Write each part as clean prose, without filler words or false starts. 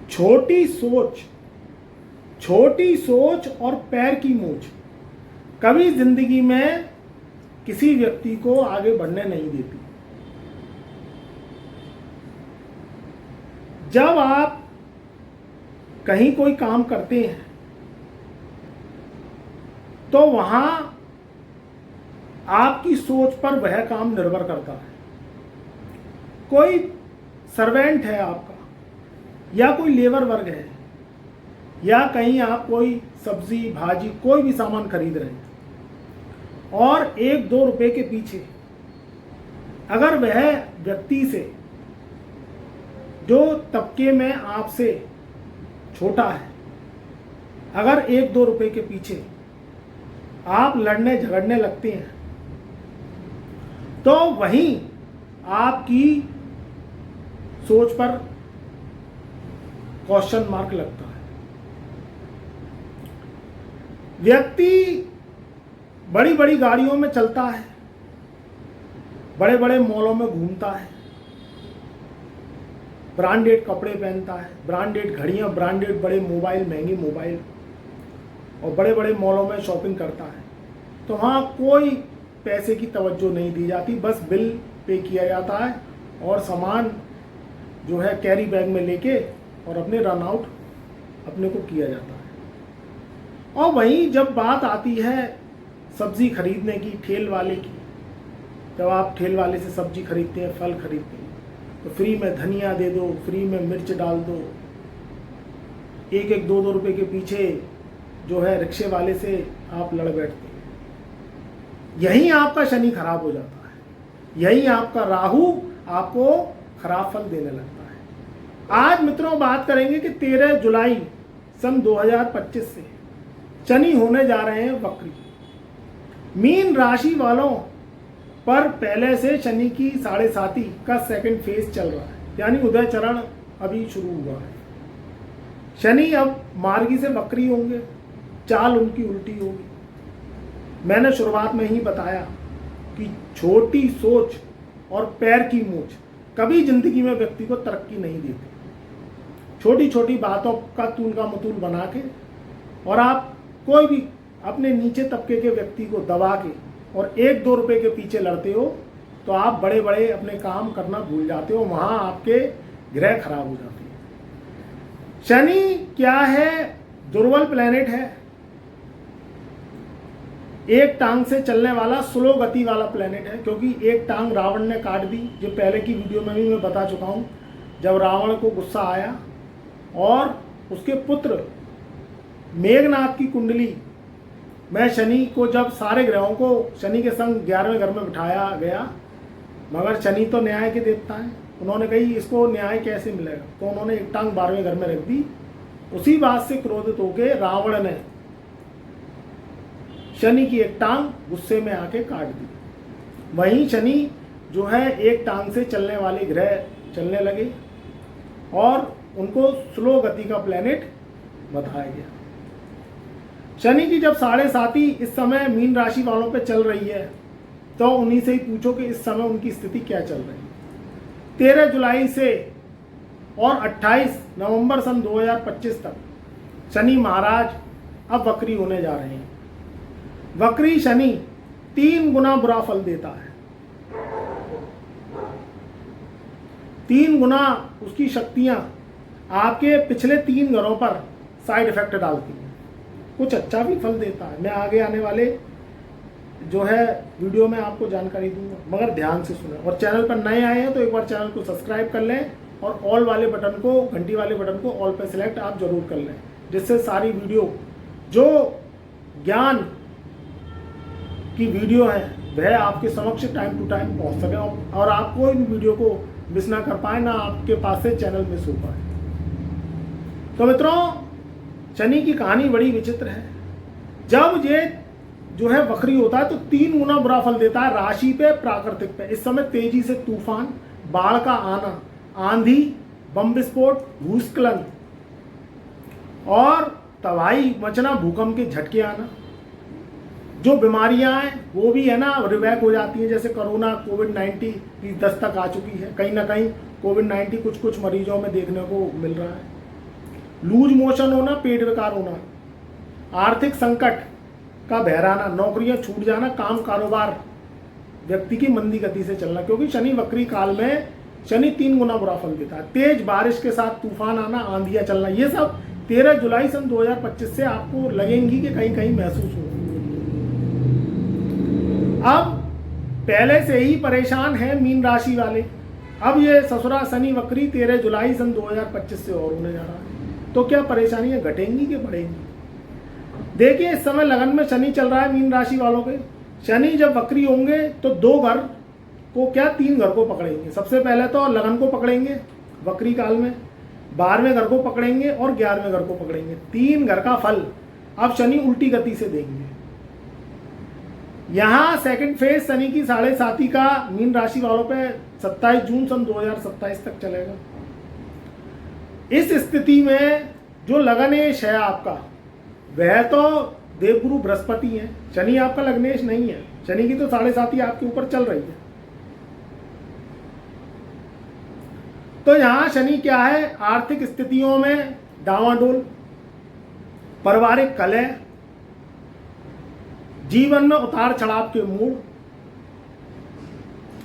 छोटी सोच और पैर की मूछ कभी जिंदगी में किसी व्यक्ति को आगे बढ़ने नहीं देती। जब आप कहीं कोई काम करते हैं तो वहां आपकी सोच पर वह काम निर्भर करता है। कोई सर्वेंट है आपका, या कोई लेबर वर्ग है, या कहीं आप कोई सब्जी भाजी कोई भी सामान खरीद रहे हैं और 1-2 रुपए के पीछे अगर वह व्यक्ति से जो तबके में आपसे छोटा है, अगर 1-2 रुपए के पीछे आप लड़ने झगड़ने लगते हैं तो वहीं आपकी सोच पर क्वेश्चन मार्क लगता है। व्यक्ति बड़ी बड़ी गाड़ियों में चलता है, बड़े बड़े मॉलों में घूमता है, ब्रांडेड कपड़े पहनता है, ब्रांडेड घड़ियां, ब्रांडेड बड़े मोबाइल, महंगी मोबाइल, और बड़े बड़े मॉलों में शॉपिंग करता है। तो वहाँ कोई पैसे की तवज्जो नहीं दी जाती, बस बिल पे किया जाता है और सामान जो है कैरी बैग में लेके और अपने रन आउट अपने को किया जाता है। और वहीं जब बात आती है सब्जी खरीदने की, ठेल वाले की, जब आप ठेल वाले से सब्जी खरीदते हैं, फल खरीदते हैं, तो फ्री में धनिया दे दो, फ्री में मिर्च डाल दो, 1-1, 2-2 रुपए के पीछे जो है रिक्शे वाले से आप लड़ बैठते हैं। यहीं आपका शनि खराब हो जाता है, यहीं आपका राहु आपको खराब फल देने लगता है। आज मित्रों बात करेंगे कि 13 जुलाई सन 2025 से शनि होने जा रहे हैं वक्री। मीन राशि वालों पर पहले से शनि की 7.5 का सेकंड फेज चल रहा है, यानी उदय चरण अभी शुरू हुआ है। शनि अब मार्गी से वक्री होंगे, चाल उनकी उल्टी होगी। मैंने शुरुआत में ही बताया कि छोटी सोच और पैर की मूछ कभी जिंदगी में व्यक्ति को तरक्की नहीं देती। छोटी छोटी बातों का तूल का मतूल बना के और आप कोई भी अपने नीचे तबके के व्यक्ति को दबा के और 1-2 रुपए के पीछे लड़ते हो तो आप बड़े बड़े अपने काम करना भूल जाते हो, वहां आपके ग्रह खराब हो जाते हैं। शनि क्या है? दुर्बल प्लेनेट है, एक टांग से चलने वाला, स्लो गति वाला प्लेनेट है, क्योंकि एक टांग रावण ने काट दी। जो पहले की वीडियो में भी मैं बता चुका हूं, जब रावण को गुस्सा आया और उसके पुत्र मेघनाथ की कुंडली में शनि को, जब सारे ग्रहों को शनि के संग 11वें घर में बिठाया गया, मगर शनि तो न्याय के देवता है, उन्होंने कही इसको न्याय कैसे मिलेगा, तो उन्होंने एक टांग 12वें घर में रख दी। उसी बात से क्रोधित होकर रावण ने शनि की एक टांग गुस्से में आके काट दी। वहीं शनि जो है एक टांग से चलने वाले ग्रह चलने लगे और उनको स्लो गति का प्लेनेट बताया गया। शनि की जब 7.5 इस समय मीन राशि वालों पे चल रही है तो उन्हीं से ही पूछो कि इस समय उनकी स्थिति क्या चल रही है। 13 जुलाई से और 28 नवंबर सन 2025 तक शनि महाराज अब वक्री होने जा रहे हैं। वक्री शनि 3 गुना बुरा फल देता है, 3 गुना उसकी शक्तियां आपके पिछले 3 घरों पर साइड इफेक्ट डालती हैं। कुछ अच्छा भी फल देता है, मैं आगे आने वाले जो है वीडियो में आपको जानकारी दूंगा, मगर ध्यान से सुनें। और चैनल पर नए आए हैं तो एक बार चैनल को सब्सक्राइब कर लें और ऑल वाले बटन को, घंटी वाले बटन को ऑल पे सिलेक्ट आप जरूर कर लें, जिससे सारी वीडियो जो ज्ञान की वीडियो है वह आपके समक्ष टाइम टू टाइम पहुंच सके और आप कोई भी वीडियो को मिस ना कर पाए, ना आपके पास से चैनल मिस हो पाए। तो मित्रों, शनि की कहानी बड़ी विचित्र है। जब ये जो है वक्री होता है तो 3 गुना बुरा फल देता है राशि पे, प्राकृतिक पे। इस समय तेजी से तूफान, बाढ़ का आना, आंधी, बम विस्फोट, भूस्खलन और तबाही मचना, भूकंप के झटके आना, जो बीमारियां हैं वो भी है ना रिवैक हो जाती है। जैसे कोरोना, कोविड-19 की दस्तक आ चुकी है, कहीं ना कहीं कोविड-19 कुछ कुछ मरीजों में देखने को मिल रहा है। लूज मोशन होना, पेट विकार होना, आर्थिक संकट का बहराना, नौकरियां छूट जाना, काम कारोबार व्यक्ति की मंदी गति से चलना, क्योंकि शनि वक्री काल में शनि 3 गुना बुरा फल देता है। तेज बारिश के साथ तूफान आना, आंधियां चलना, ये सब 13 जुलाई सन 2025 से आपको लगेंगी कि कहीं कहीं महसूस हो। अब पहले से ही परेशान है मीन राशि वाले, अब ये ससुरा शनि वक्री 13 जुलाई सन 2025 से और होने जा रहा है, तो क्या परेशानियां घटेंगी कि बढ़ेंगी? देखिए, इस समय लगन में शनि चल रहा है मीन राशि वालों के। शनि जब वक्री होंगे तो 2 घर को क्या 3 घर को पकड़ेंगे। सबसे पहले तो लगन को पकड़ेंगे वक्री काल में, 12वें घर को पकड़ेंगे और 11वें घर को पकड़ेंगे। 3 घर का फल अब शनि उल्टी गति से देंगे। यहाँ सेकंड फेज शनि की 7.5 का मीन राशि वालों पे 27 जून सन 2027 तक चलेगा। इस स्थिति में जो लगनेश है आपका, वह तो देवगुरु बृहस्पति है, शनि आपका लगनेश नहीं है। शनि की तो 7.5 आपके ऊपर चल रही है। तो यहां शनि क्या है, आर्थिक स्थितियों में डावाडोल, पारिवारिक कलह, जीवन में उतार चढ़ाव के मूड,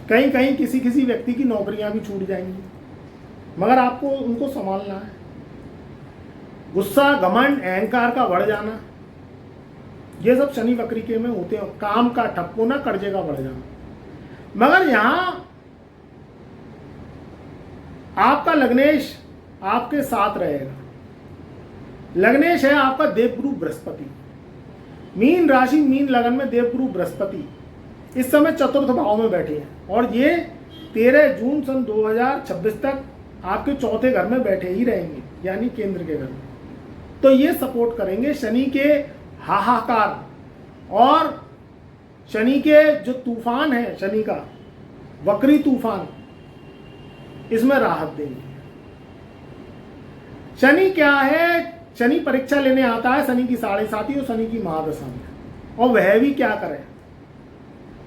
कहीं कहीं किसी किसी व्यक्ति की नौकरियां भी छूट जाएंगी, मगर आपको उनको संभालना है। गुस्सा, घमंड, अहंकार का बढ़ जाना, ये सब शनि वक्री के में होते हैं। काम का ठप होना, कर्जे का बढ़ जाना। मगर यहां आपका लग्नेश आपके साथ रहेगा। लग्नेश है आपका देवगुरु बृहस्पति। मीन राशि मीन लगन में देवगुरु बृहस्पति इस समय 4th भाव में बैठे हैं और ये 13 जून सन 2026 तक आपके 4थे घर में बैठे ही रहेंगे, यानी केंद्र के घर में। तो ये सपोर्ट करेंगे शनि के हाहाकार और शनि के जो तूफान है, शनि का वक्री तूफान, इसमें राहत देंगे। शनि क्या है, शनि परीक्षा लेने आता है शनि की 7.5 और शनि की महादशा में, और वह भी क्या करे,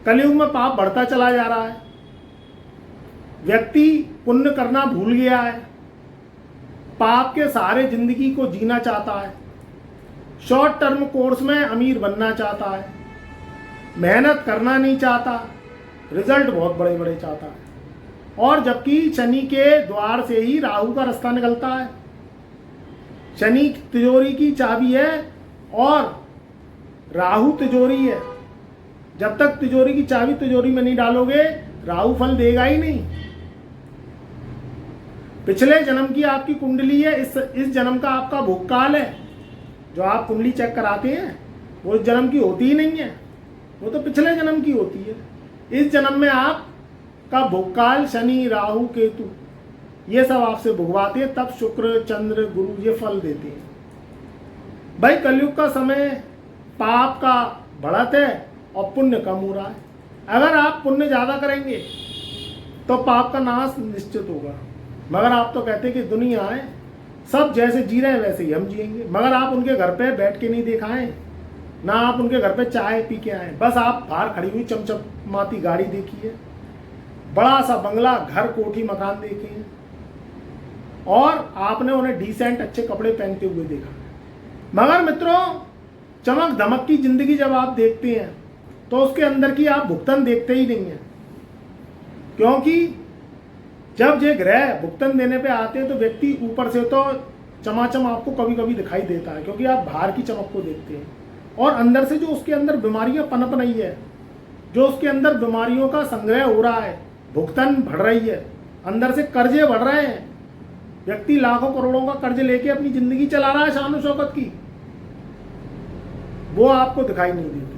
कलयुग में पाप बढ़ता चला जा रहा है। व्यक्ति पुण्य करना भूल गया है, पाप के सहारे जिंदगी को जीना चाहता है, शॉर्ट टर्म कोर्स में अमीर बनना चाहता है, मेहनत करना नहीं चाहता, रिजल्ट बहुत बड़े बड़े चाहता है। और जबकि शनि के द्वार से ही राहु का रास्ता निकलता है। शनि तिजोरी की चाबी है और राहु तिजोरी है। जब तक तिजोरी की चाबी तिजोरी में नहीं डालोगे, राहु फल देगा ही नहीं। पिछले जन्म की आपकी कुंडली है, इस जन्म का आपका भोगकाल है। जो आप कुंडली चेक कराते हैं वो इस जन्म की होती ही नहीं है, वो तो पिछले जन्म की होती है। इस जन्म में आप का भोगकाल शनि, राहु, केतु ये सब आपसे भुगवाते हैं, तब शुक्र, चंद्र, गुरु ये फल देते हैं। भाई कलयुग का समय पाप का बढ़त है और पुण्य कम हो रहा है। अगर आप पुण्य ज्यादा करेंगे तो पाप का नाश निश्चित होगा। मगर आप तो कहते हैं कि दुनिया है, सब जैसे जी रहे हैं वैसे ही हम जिएंगे। मगर आप उनके घर पे बैठ के नहीं देखाएं, ना आप उनके घर पे चाय पी के आए, बस आप बाहर खड़ी हुई चमचमाती गाड़ी देखी है, बड़ा सा बंगला, घर, कोठी, मकान देखे हैं, और आपने उन्हें डिसेंट अच्छे कपड़े पहनते हुए देखा। मगर मित्रों, चमक धमक की जिंदगी जब आप देखते हैं तो उसके अंदर की आप भुगतन देखते ही नहीं है। क्योंकि जब ये ग्रह भुगतन देने पे आते हैं तो व्यक्ति ऊपर से तो चमाचम आपको कभी कभी दिखाई देता है, क्योंकि आप बाहर की चमक को देखते हैं, और अंदर से जो उसके अंदर बीमारियां पनप रही है, जो उसके अंदर बीमारियों का संग्रह हो रहा है, भुगतन बढ़ रही है, अंदर से कर्जे बढ़ रहे हैं। व्यक्ति लाखों करोड़ों का कर्ज लेके अपनी जिंदगी चला रहा है शान शौकत की, वो आपको दिखाई नहीं देती।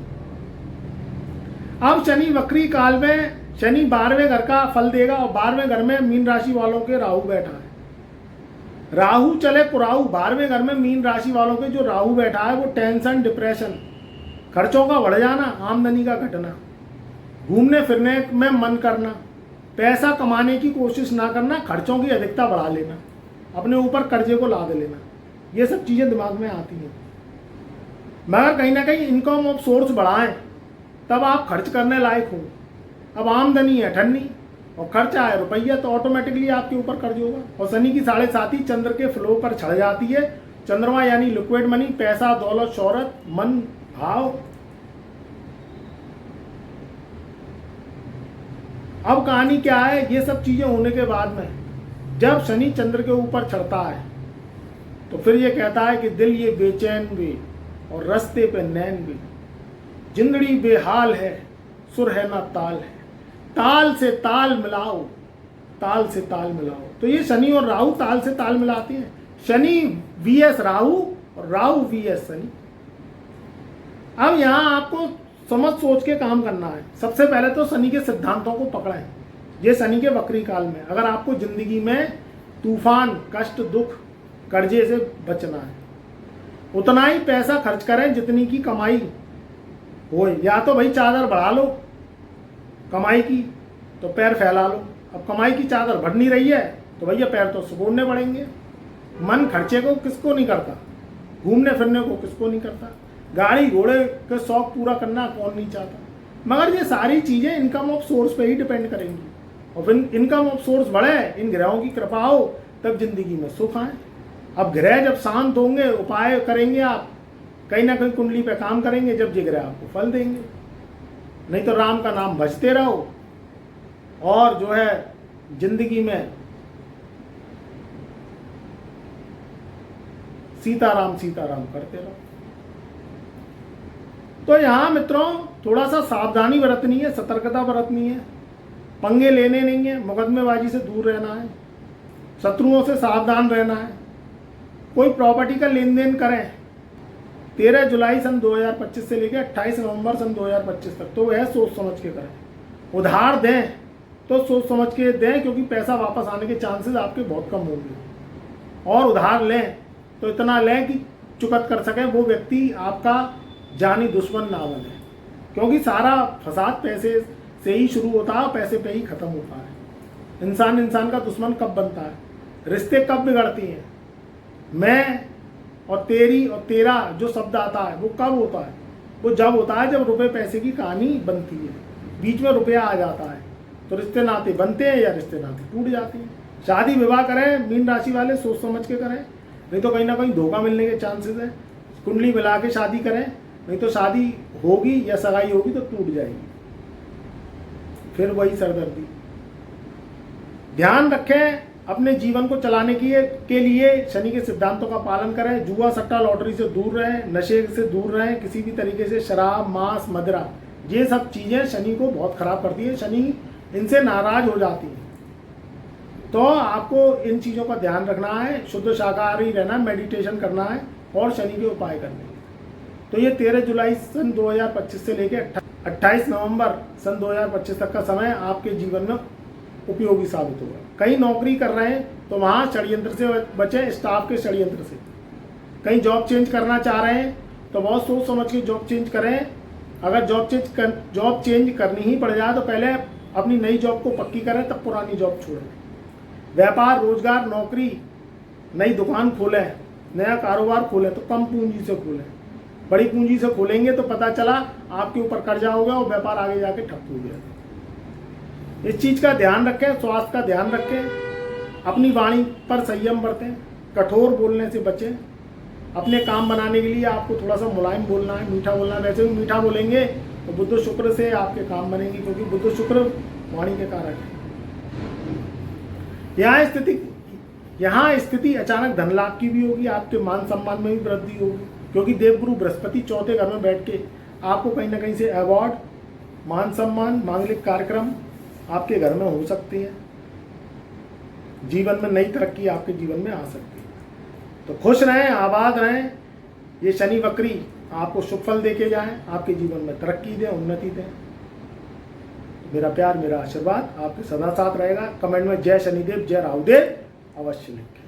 अब शनि वक्री काल में शनि 12वें घर का फल देगा, और 12वें घर में मीन राशि वालों के राहु बैठा है। राहु चले कुराहु, 12वें घर में मीन राशि वालों के जो राहु बैठा है वो टेंशन, डिप्रेशन, खर्चों का बढ़ जाना, आमदनी का घटना, घूमने फिरने में मन करना, पैसा कमाने की कोशिश ना करना, खर्चों की अधिकता बढ़ा लेना, अपने ऊपर कर्जे को लाद लेना, ये सब चीजें दिमाग में आती हैं। मगर कहीं ना कहीं इनकम ऑफ सोर्स बढ़ाएं, तब आप खर्च करने लायक हो। अब आमदनी है ठन्नी, और खर्चा है रुपया, तो ऑटोमेटिकली आपके ऊपर कर्ज होगा। और शनि की 7.5 चंद्र के फ्लो पर चढ़ जाती है। चंद्रमा यानी लिक्विड मनी, पैसा, दौलत, शोहरत, मन, भाव। अब कहानी क्या है, ये सब चीजें होने के बाद में जब शनि चंद्र के ऊपर चढ़ता है तो फिर ये कहता है कि दिल ये बेचैन वे और रास्ते पे नैन वे, जिंदड़ी बेहाल है, सुर है ना ताल है, ताल से ताल मिलाओ, ताल से ताल मिलाओ। तो ये शनि और राहु ताल से ताल मिलाते हैं। शनि वीएस राहु और राहु वीएस शनि। अब यहां आपको समझ सोच के काम करना है। सबसे पहले तो शनि के सिद्धांतों को पकड़ें। ये शनि के वक्री काल में अगर आपको जिंदगी में तूफान, कष्ट, दुख, कर्जे से बचना है, उतना ही पैसा खर्च करें जितनी की कमाई हो। या तो भाई चादर बढ़ा लो कमाई की, तो पैर फैला लो। अब कमाई की चादर बढ़ नहीं रही है तो भैया पैर तो सुकूनने पड़ेंगे। मन खर्चे को किसको नहीं करता, घूमने फिरने को किसको नहीं करता, गाड़ी घोड़े के शौक पूरा करना कौन नहीं चाहता। मगर ये सारी चीजें इनकम ऑफ सोर्स पे ही डिपेंड करेंगी। और फिर इनकम ऑफ सोर्स बढ़े, इन ग्रहों की कृपा हो, तब जिंदगी में सुख आए। अब ग्रह जब शांत होंगे, उपाय करेंगे आप, कहीं ना कहीं कुंडली पे काम करेंगे, जब ये ग्रह आपको फल देंगे। नहीं तो राम का नाम भजते रहो और जो है जिंदगी में सीताराम सीताराम करते रहो। तो यहां मित्रों थोड़ा सा सावधानी बरतनी है, सतर्कता बरतनी है, पंगे लेने नहीं है, मुकदमेबाजी से दूर रहना है, शत्रुओं से सावधान रहना है। कोई प्रॉपर्टी का लेन देन करें 13 जुलाई सन 2025 से लेकर 28 नवंबर सन 2025 तक, तो वह सोच समझ के करें। उधार दें तो सोच समझ के दें, क्योंकि पैसा वापस आने के चांसेस आपके बहुत कम होंगे। और उधार लें तो इतना लें कि चुकत कर सकें वो व्यक्ति आपका जानी दुश्मन ना बने, क्योंकि सारा फसाद पैसे से ही शुरू होता है, पैसे पे ही खत्म होता है। इंसान का दुश्मन कब बनता है, रिश्ते कब बिगड़ती हैं, मैं और तेरी और तेरा जो शब्द आता है वो कब होता है, वो जब होता है जब रुपए पैसे की कहानी बनती है, बीच में रुपया आ जाता है, तो रिश्ते नाते बनते हैं या रिश्ते नाते टूट जाते हैं। शादी विवाह करें मीन राशि वाले सोच समझ के करें, नहीं तो कहीं ना कहीं धोखा मिलने के चांसेस है। कुंडली मिला के शादी करें, नहीं तो शादी होगी या सगाई होगी तो टूट जाएगी, फिर वही सरदर्दी। ध्यान रखें, अपने जीवन को चलाने के लिए शनि के सिद्धांतों का पालन करें। जुआ, सट्टा, लॉटरी से दूर रहें, नशे से दूर रहें, किसी भी तरीके से शराब, मांस, मदिरा, ये सब चीजें शनि को बहुत खराब करती है। शनि इनसे नाराज हो जाती है। तो आपको इन चीजों का ध्यान रखना है, शुद्ध शाकाहारी रहना, मेडिटेशन करना है और शनि के उपाय करने हैं। तो ये 13 जुलाई सन 2025 से लेकर 28 नवंबर सन 2025 तक का समय आपके जीवन में उपयोगी साबित होगा। कहीं नौकरी कर रहे हैं तो वहाँ षड्यंत्र से बचें, स्टाफ के षड्यंत्र से। कहीं जॉब चेंज करना चाह रहे हैं तो बहुत सोच समझ के जॉब चेंज करें। अगर जॉब चेंज करनी ही पड़ जाए तो पहले अपनी नई जॉब को पक्की करें, तब पुरानी जॉब छोड़ें। व्यापार, रोजगार, नौकरी, नई दुकान खोलें, नया कारोबार खोलें तो कम पूंजी से खोलें। बड़ी पूंजी से खोलेंगे तो पता चला आपके ऊपर कर्जा हो गया और व्यापार आगे जाके ठप हो गया। इस चीज का ध्यान रखें, स्वास्थ्य का ध्यान रखें, अपनी वाणी पर संयम बरतें, कठोर बोलने से बचें। अपने काम बनाने के लिए आपको थोड़ा सा मुलायम बोलना है, मीठा बोलना है। वैसे भी मीठा बोलेंगे तो बुध शुक्र से आपके काम बनेंगे, क्योंकि बुध शुक्र वाणी के कारक है। यहाँ स्थिति अचानक धन लाभ की भी होगी, आपके मान सम्मान में भी वृद्धि होगी, क्योंकि देवगुरु बृहस्पति चौथे घर में बैठ के आपको कहीं ना कहीं से अवार्ड, मान सम्मान, मांगलिक कार्यक्रम आपके घर में हो सकती है। जीवन में नई तरक्की आपके जीवन में आ सकती है। तो खुश रहें, आबाद रहें। ये शनि वक्री आपको शुभ फल देके जाएं, आपके जीवन में तरक्की दें, उन्नति दें। मेरा प्यार, मेरा आशीर्वाद आपके सदा साथ रहेगा। कमेंट में जय शनिदेव, जय राहुदेव अवश्य लिखें।